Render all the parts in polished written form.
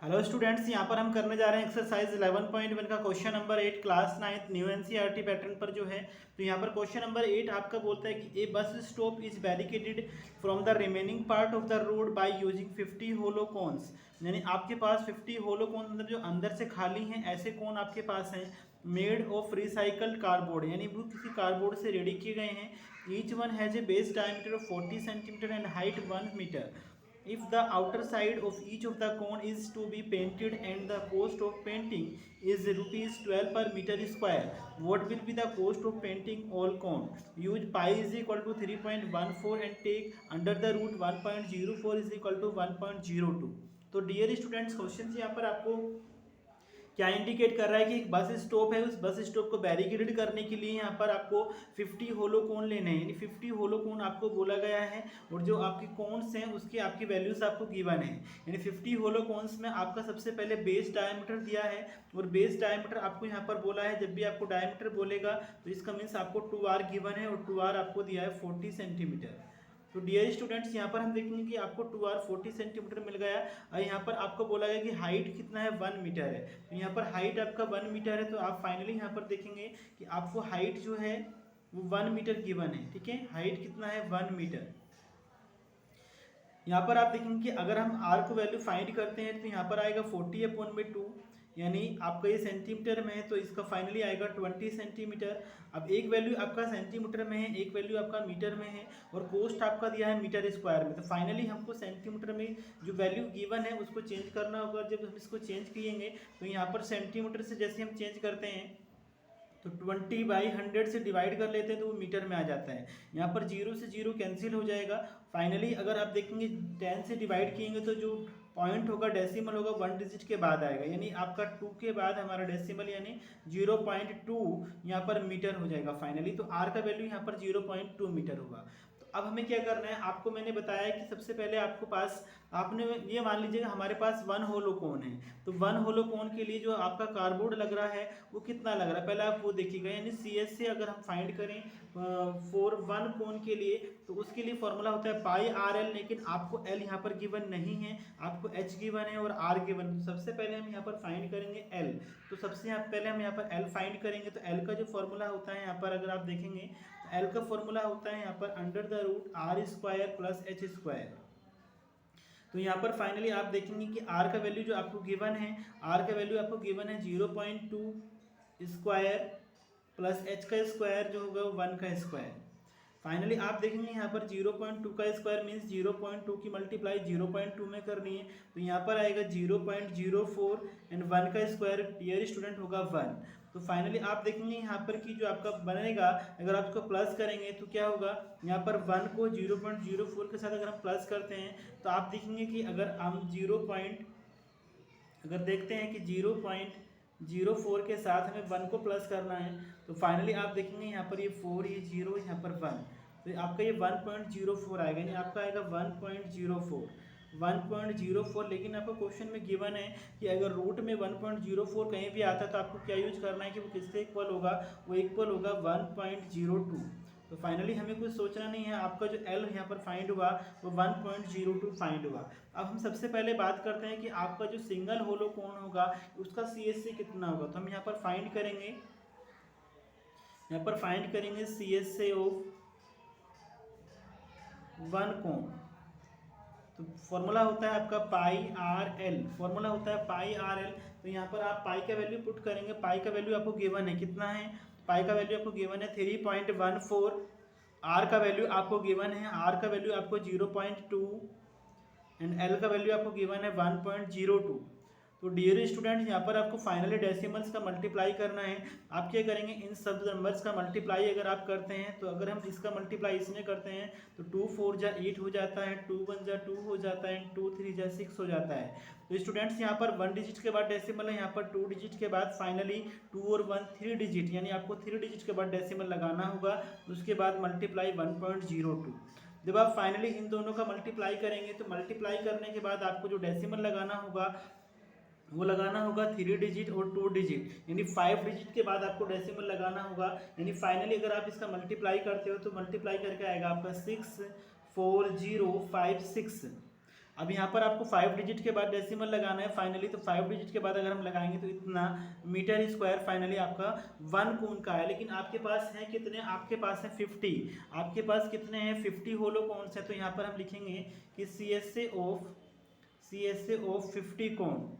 Hello students, यहाँ पर हम करने जा रहे हैं एक्सरसाइज 11.1 का question number 8 class 9 new NCERT pattern पर जो है। तो यहाँ पर क्वेश्चन नंबर 8 आपका बोलता है कि a bus stop is barricaded from the remaining part of the road by using 50 hollow cones. यानी आपके पास 50 होलो कोन मतलब जो अंदर से खाली हैं ऐसे कोन आपके पास हैं, मेड ऑफ रिसाइकल्ड कार्डबोर्ड, यानी वो किसी कार्डबोर्ड से रेडी किए गए हैं। Each one has a base diameter of 40 centimetre and height 1 metre. If the outer side of each of the cone is to be painted and the cost of painting is rupees 12 per meter square, what will be the cost of painting all cone? Use pi is equal to 3.14 and take under the root 1.04 is equal to 1.02। तो dear students, question यहाँ पर आपको क्या indicate कर रहा है कि एक बस स्टॉप है, उस बस स्टॉप को बैरिकेडेड करने के लिए यहाँ पर आपको 50 होलो कोन लेने हैं। यानी 50 होलो कोन आपको बोला गया है और जो आपके कोन्स हैं उसकी आपकी वैल्यूज आपको गिवन है। यानी 50 होलो कोन्स में आपका सबसे पहले बेस डायमीटर दिया है और बेस डायमीटर आपको यहाँ पर बोला है। जब भी आपको डायमीटर बोलेगा तो इसका मीन्स आपको 2r गिवन है और 2r आपको दिया है 40 सेंटीमीटर। तो डियर स्टूडेंट्स, यहाँ पर हम देखेंगे कि आपको 2r 40 सेंटीमीटर मिल गया और यहाँ पर आपको बोला गया कि हाइट कितना है 1 मीटर है। तो यहाँ पर हाइट आपका 1 मीटर है, तो आप फाइनली यहाँ पर देखेंगे कि आपको हाइट जो है वो 1 मीटर गिवन है। ठीक है, हाइट कितना है 1 मीटर। यहाँ पर आप देखेंगे कि अगर हम r को वैल्यू फाइंड करते हैं तो यहाँ पर आएगा 40/2, यानी आपका ये सेंटीमीटर में है तो इसका फाइनली आएगा 20 सेंटीमीटर। अब एक वैल्यू आपका सेंटीमीटर में है, एक वैल्यू आपका मीटर में है और कोस्ट आपका दिया है मीटर स्क्वायर में। तो फाइनली हमको सेंटीमीटर में जो वैल्यू गिवन है उसको चेंज करना होगा। जब हम इसको चेंज करेंगे तो यहाँ पर सेंटीमीटर से जैसे हम चेंज करते हैं तो 20/100 से डिवाइड कर लेते हैं तो वो मीटर में आ जाता है। यहाँ पर 0 से 0 कैंसिल हो जाएगा। फाइनली अगर आप देखेंगे 10 से डिवाइड किएंगे तो जो पॉइंट होगा डेसिमल होगा 1 डिजिट के बाद आएगा, यानी आपका 2 के बाद हमारा डेसिमल यानी 0.2 यहाँ पर मीटर हो जाएगा फाइनली। तो r का वैल्यू यहाँ पर 0.2 मीटर होगा। तो अब हमें क्या करना है, आपको मैंने बताया कि सबसे पहले आपको पास आपने ये मान लीजिएगा हमारे पास 1 होलो कोन है। तो 1 होलो कोन के लिए जो आपका कार्डबोर्ड लग रहा है वो कितना लग रहा है पहले आप वो देखिएगा। यानी CS से अगर हम फाइंड करें फॉर 1 कोन के लिए तो उसके लिए फॉर्मूला होता है पाई RL, लेकिन आपको L यहाँ पर गिवन नहीं है, आपको H गिवन है और R गिवन। तो सबसे पहले हम यहाँ पर फाइंड करेंगे L। तो सबसे पहले हम यहाँ पर L फाइंड करेंगे। तो L का जो फॉर्मूला होता है यहाँ पर अगर आप देखेंगे तो L का फॉर्मूला होता है यहाँ पर under the root r² plus h²। तो यहाँ पर फाइनली आप देखेंगे कि r का वैल्यू जो आपको गिवन है, r का वैल्यू आपको गिवन है 0.2 स्क्वायर प्लस h का स्क्वायर जो होगा 1 का स्क्वायर। फाइनली आप देखेंगे यहाँ पर 0.2 का स्क्वायर मीन्स 0.2 की मल्टीप्लाई 0.2 में करनी है। तो यहाँ पर आएगा 0.04 एंड 1 का स्क्वायर डियर स्टूडेंट होगा 1। तो फाइनली आप देखेंगे यहाँ पर कि जो आपका बनेगा अगर आप इसको प्लस करेंगे तो क्या होगा, यहाँ पर 1 को 0.04 के साथ अगर हम प्लस करते हैं तो आप देखेंगे कि अगर हम अगर देखते हैं कि 0.04 के साथ हमें 1 को प्लस करना है तो फाइनली आप देखेंगे यहाँ पर ये 4, ये 0, यहाँ पर 1, तो आपका ये 1.04 आएगा, यानी आपका आएगा 1.04। लेकिन आपको क्वेश्चन में गिवन है कि अगर रूट में 1.04 कहीं भी आता है तो आपको क्या यूज करना है कि वो किससे इक्वल होगा, वो इक्वल होगा 1.02। तो फाइनली हमें कुछ सोचना नहीं है, आपका जो L यहाँ पर फाइंड हुआ वो 1.02 फाइंड हुआ। अब हम सबसे पहले बात करते हैं कि आपका जो सिंगल होलो कोन होगा उसका CSC कितना होगा। तो हम यहाँ पर फाइंड करेंगे CSC ऑफ 1 कोन। तो फॉर्मूला होता है आपका पाई RL, फॉर्मूला होता है पाई RL। तो यहाँ पर आप पाई का वैल्यू पुट करेंगे, पाई का वैल्यू आपको गिवन है कितना है, पाई का वैल्यू आपको गिवन है 3.14, R का वैल्यू आपको गिवन है, R का वैल्यू आपको 0.2 एंड L का वैल्यू आपको गिवन है 1.02। तो डियर स्टूडेंट, यहाँ पर आपको फाइनली डेसिमल्स का मल्टीप्लाई करना है। आप क्या करेंगे, इन सब नंबर्स का मल्टीप्लाई अगर आप करते हैं तो अगर हम इसका मल्टीप्लाई इसमें करते हैं तो 2 4 जा 8 हो जाता है, 2 1 जा 2 हो जाता है, 2 3 जा 6 हो जाता है। तो स्टूडेंट्स यहाँ पर 1 डिजिट के बाद डेसिमल है, यहाँ पर 2 डिजिट के बाद फाइनली 2 और 1 3 डिजिट, यानी आपको 3 डिजिट के बाद डेसिमल लगाना होगा। उसके बाद मल्टीप्लाई 1.02। जब आप फाइनली इन दोनों का मल्टीप्लाई करेंगे तो मल्टीप्लाई करने के बाद आपको जो डेसिमल लगाना होगा वो लगाना होगा 3 डिजिट और 2 डिजिट, यानी 5 डिजिट के बाद आपको डेसिमल लगाना होगा। यानी फाइनली अगर आप इसका मल्टीप्लाई करते हो तो मल्टीप्लाई करके आएगा आपका 64056। अब यहाँ पर आपको 5 डिजिट के बाद डेसिमल लगाना है फाइनली, तो 5 डिजिट के बाद अगर हम लगाएंगे तो इतना मीटर स्क्वायर फाइनली आपका 1 कोन का है। लेकिन आपके पास है कितने, आपके पास है 50, आपके पास कितने हैं 50 होलो कोन्स है। तो यहाँ पर हम लिखेंगे कि CSA ऑफ 50 कोन।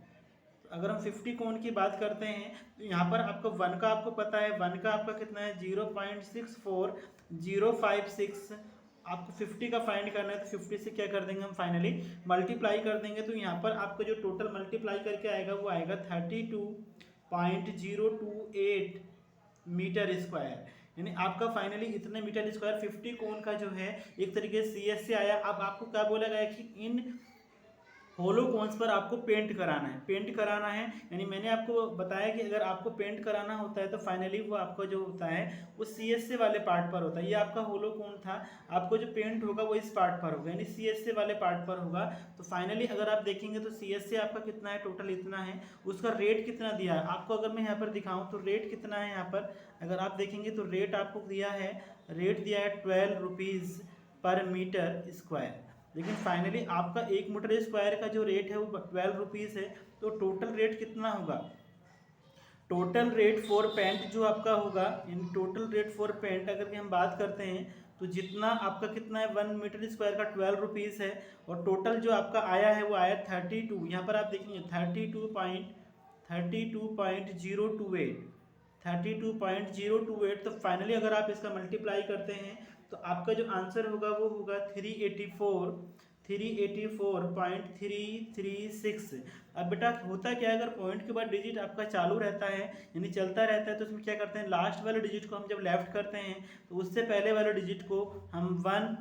अगर हम 50 कोण की बात करते हैं तो यहाँ पर आपको 1 का आपको पता है, 1 का आपका कितना है 0.64056, आपको 50 का फाइंड करना है। तो 50 से क्या कर देंगे हम फाइनली मल्टीप्लाई कर देंगे। तो यहाँ पर आपको जो टोटल मल्टीप्लाई करके आएगा वो आएगा 32.028 मीटर स्क्वायर, यानी आपका फाइनली इतने मीटर स्क्वायर 50 कोण का जो है एक तरीके से CS से आया। अब आपको क्या बोला गया कि इन होलो कोन्स पर आपको पेंट कराना है, पेंट कराना है। यानी मैंने आपको बताया कि अगर आपको पेंट कराना होता है तो फाइनली वो आपका जो होता है वो CSA वाले पार्ट पर होता है। ये आपका होलो कोन था, आपको जो पेंट होगा वो इस पार्ट पर होगा, यानी CSA वाले पार्ट पर होगा। तो फाइनली अगर आप देखेंगे तो CSA आपका कितना है, टोटल इतना है। उसका रेट कितना दिया है आपको, अगर मैं यहाँ पर दिखाऊँ तो रेट कितना है यहाँ पर अगर आप देखेंगे तो रेट आपको दिया है, रेट दिया है 12 रुपीज़ पर मीटर स्क्वायर। लेकिन फाइनली आपका 1 मीटर स्क्वायर का जो रेट है वो 12 रुपीज़ है। तो टोटल रेट कितना होगा, टोटल रेट फॉर पेंट जो आपका होगा, in total rate for paint अगर हम बात करते हैं तो जितना आपका कितना है 1 मीटर स्क्वायर का 12 रुपीज़ है, और टोटल जो आपका आया है वो आया 32, यहाँ पर आप देखेंगे 32.028। तो फाइनली अगर आप इसका मल्टीप्लाई करते हैं तो आपका जो आंसर होगा वो होगा 384.336। अब बेटा होता क्या है, अगर पॉइंट के बाद डिजिट आपका चालू रहता है यानी चलता रहता है तो उसमें क्या करते हैं, लास्ट वाले डिजिट को हम जब लेफ्ट करते हैं तो उससे पहले वाले डिजिट को हम 1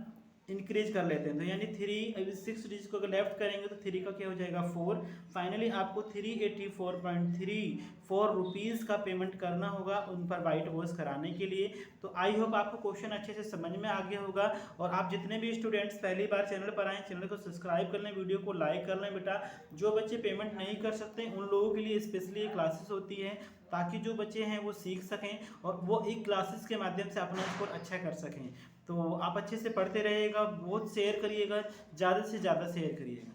इंक्रीज कर लेते हैं। तो यानी 6 डिजिट को अगर लेफ्ट करेंगे तो 3 का क्या हो जाएगा 4। फाइनली आपको 384.34 रुपीज़ का पेमेंट करना होगा उन पर वाइट वॉश कराने के लिए। तो आई होप आपको क्वेश्चन अच्छे से समझ में आ गया होगा। और आप जितने भी स्टूडेंट्स पहली बार चैनल पर आए, चैनल को सब्सक्राइब कर लें, वीडियो को लाइक कर लें बेटा। जो बच्चे पेमेंट नहीं कर सकते उन लोगों के लिए स्पेशली क्लासेस होती हैं ताकि जो बच्चे हैं वो सीख सकें और वो एक क्लासेस के माध्यम से अपना स्कोर अच्छा कर सकें। तो आप अच्छे से पढ़ते रहिएगा, बहुत शेयर करिएगा, ज़्यादा से ज़्यादा शेयर करिएगा।